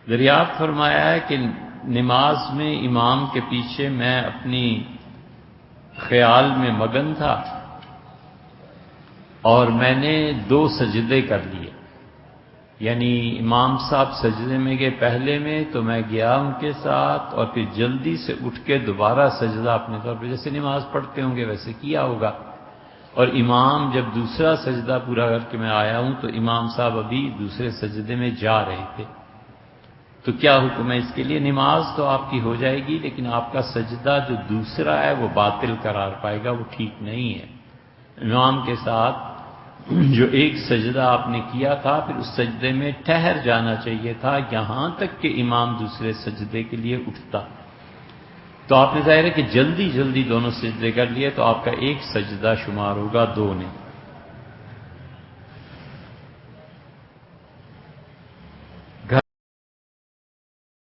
دریافت فرمایا ہے کہ نماز میں امام کے پیچھے میں اپنی خیال میں مگن تھا اور میں نے 2 سجدے کر لیے، یعنی امام صاحب سجدے میں گئے پہلے میں تو میں گیا ان کے ساتھ، اور پھر جلدی سے اٹھ کے دوبارہ سجدہ اپنے طور پہ جیسے نماز پڑھتے ہوں گے ویسے کیا ہوگا، اور امام جب دوسرا سجدہ پورا کر کے میں آیا ہوں تو امام صاحب ابھی دوسرے سجدے میں جا رہے تھے۔ تو کیا حکم ہے اس کے لیے؟ نماز تو آپ کی ہو جائے گی، لیکن آپ کا سجدہ جو دوسرا ہے وہ باطل قرار پائے گا، وہ ٹھیک نہیں ہے۔ امام کے ساتھ جو ایک سجدہ آپ نے کیا تھا پھر اس سجدے میں ٹھہر جانا چاہیے تھا یہاں تک کہ امام دوسرے سجدے کے لیے اٹھتا، تو آپ نے ظاہر ہے کہ جلدی جلدی دونوں سجدے کر لیے تو آپ کا ایک سجدہ شمار ہوگا 2 نہیں۔